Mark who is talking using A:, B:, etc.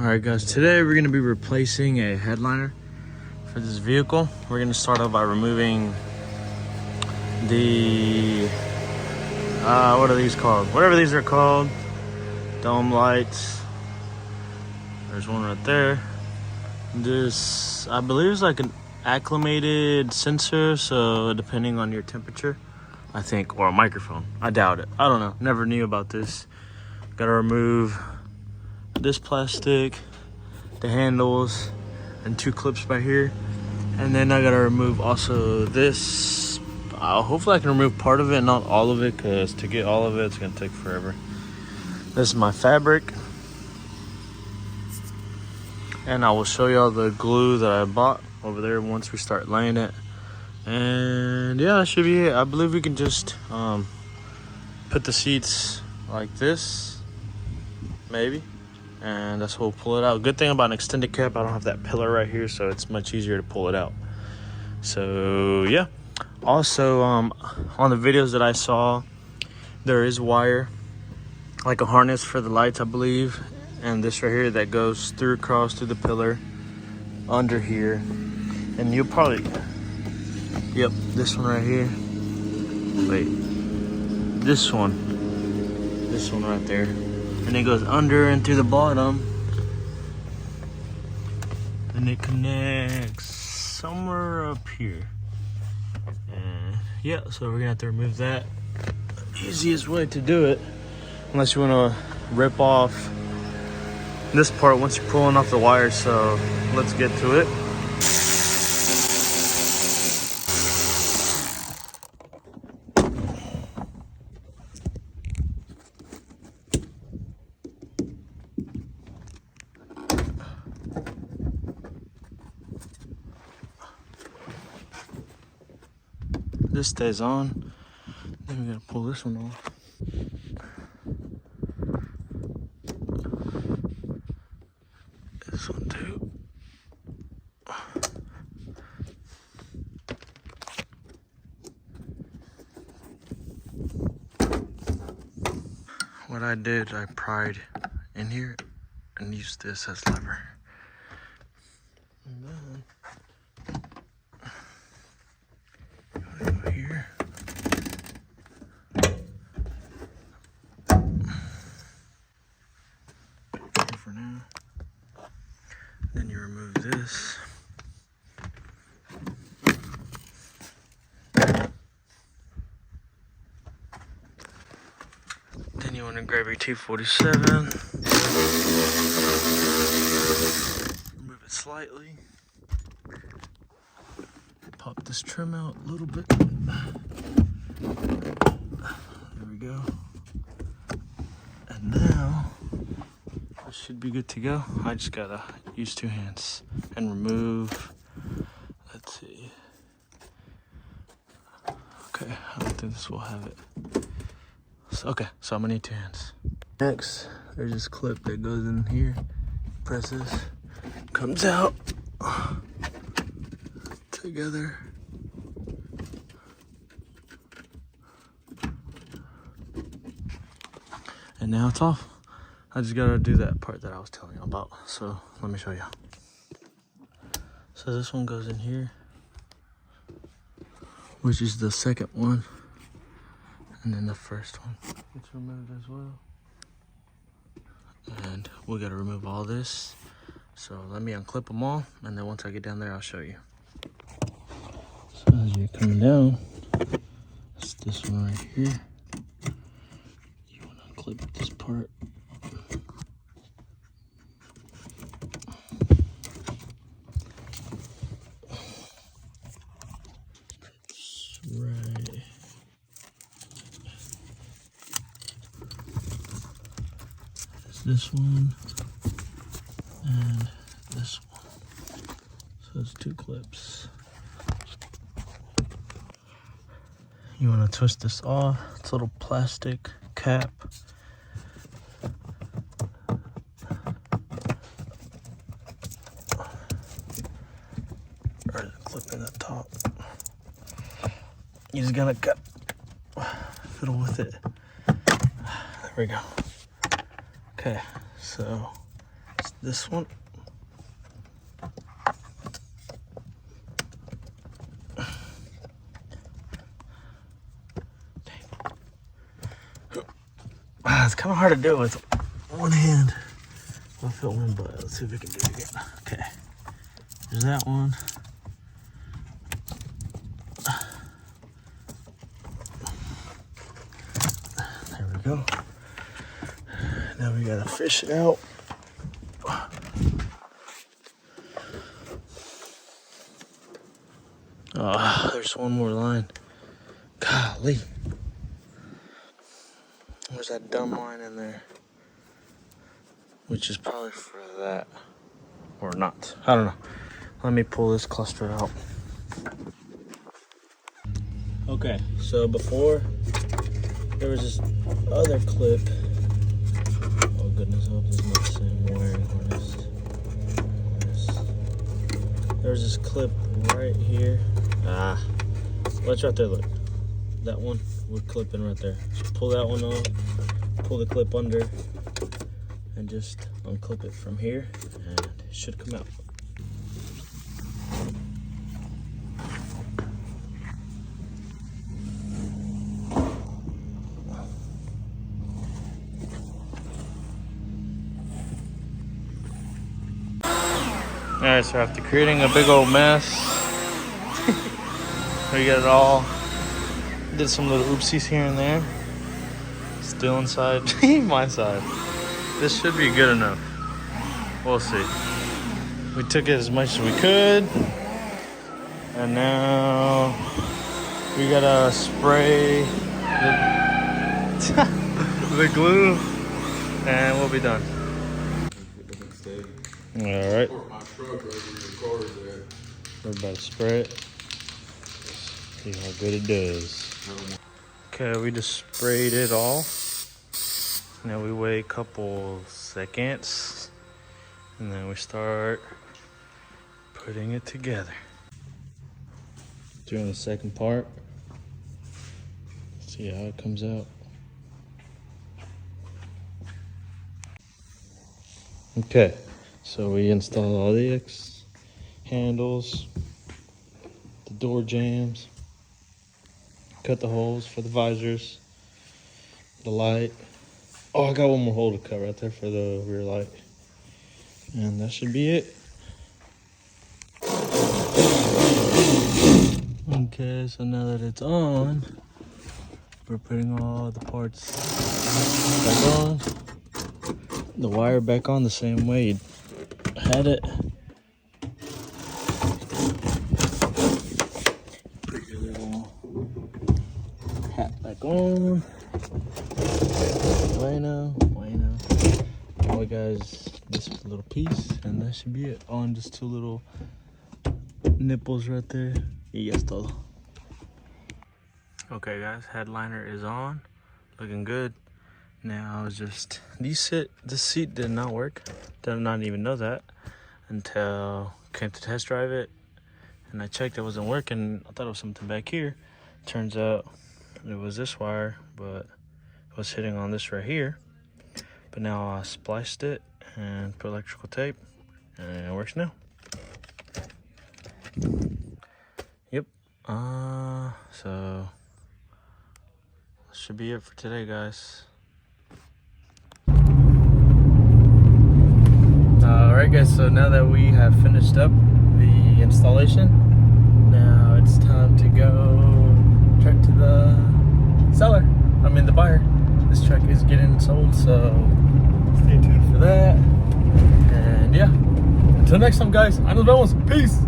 A: Alright guys, today we're going to be replacing a headliner for this vehicle. We're going to start off by removing the, what are these called? Whatever these are called. Dome lights. There's one right there. This, I believe, is like an acclimated sensor, so depending on your temperature, I think, or a microphone. I doubt it. I don't know. Never knew about this. Got to remove this plastic, the handles, and 2 clips right here. And then I gotta remove also this. Hopefully I can remove part of it, not all of it, because to get all of it, it's gonna take forever. This is my fabric. And I will show y'all the glue that I bought over there once we start laying it. And yeah, that should be it. I believe we can just put the seats like this, maybe. And that's how we'll pull it out. Good thing about an extended cab, I don't have that pillar right here, so it's much easier to pull it out. So yeah. Also, on the videos that I saw, there is wire, like a harness for the lights, I believe, and this right here that goes through, across through the pillar under here. And you'll probably, yep, this one right here. Wait, this one right there. And it goes under and through the bottom. And it connects somewhere up here. And yeah, so we're gonna have to remove that. Easiest way to do it, unless you wanna rip off this part once you're pulling off the wire. So let's get to it. This stays on. Then we gotta pull this one off. This one too. What I did, I pried in here and used this as lever. And then over here. For now. Then you remove this. Then you want to grab your T47. Remove it slightly. Pop this trim out a little bit. There we go. And now, I should be good to go. I just gotta use 2 hands and remove, let's see. Okay, I don't think this will have it. So, okay, so I'm gonna need 2 hands. Next, there's this clip that goes in here, presses, comes out together. And now it's off. I just gotta do that part that I was telling you about. So let me show you. So this one goes in here, which is the second one. And then the first one gets removed as well. And we gotta remove all this. So let me unclip them all. And then once I get down there, I'll show you. So as you're coming down, it's this one right here. You wanna unclip this part. Right. It's this one and this one. So it's 2 clips. You want to twist this off. It's a little plastic cap. Or the clip in the top. You just gotta fiddle with it. There we go. Okay, so it's this one. It's kind of hard to do with one hand. I'll fit one, but let's see if we can do it again. Okay, there's that one. There we go. Now we gotta fish it out. Oh, there's one more line. Golly. There's that dumb line in there. Which is probably for that. Or not. I don't know. Let me pull this cluster out. Okay, so before there was this other clip. Oh goodness, I hope this is not the same wiring harness. There's this clip right here. Ah, watch right there, look. That one, we're clipping right there. So pull that one off, pull the clip under, and just unclip it from here, and it should come out. Alright, so after creating a big old mess, we got it all. Did some little oopsies here and there. Still inside my side. This should be good enough. We'll see. We took it as much as we could. And now we gotta spray the glue and we'll be done. Alright. We're about to spray it. See how good it does. Okay, we just sprayed it all. Now we wait a couple seconds. And then we start putting it together. Doing the second part. See how it comes out. Okay, so we installed all the X handles, the door jambs, cut the holes for the visors, the light. Oh, I got one more hole to cut right there for the rear light. And that should be it. Okay, so now that it's on, we're putting all the parts back on. The wire back on the same way you had it. Put your little hat back on. Bueno. Alright guys, this is a little piece and that should be it. On just two little nipples right there. Y ya es todo. Okay guys, headliner is on. Looking good. Now it's just this seat did not work. Did not even know that until came to test drive it, and I checked it wasn't working. I thought it was something back here. Turns out it was this wire, but it was hitting on this right here. But now I spliced it and put electrical tape, and it works now. Yep. So that should be it for today, guys. Alright guys, so now that we have finished up the installation, now it's time to go turn to the seller. The buyer. This truck is getting sold, so stay tuned for that. And yeah, until next time guys, I know that was peace.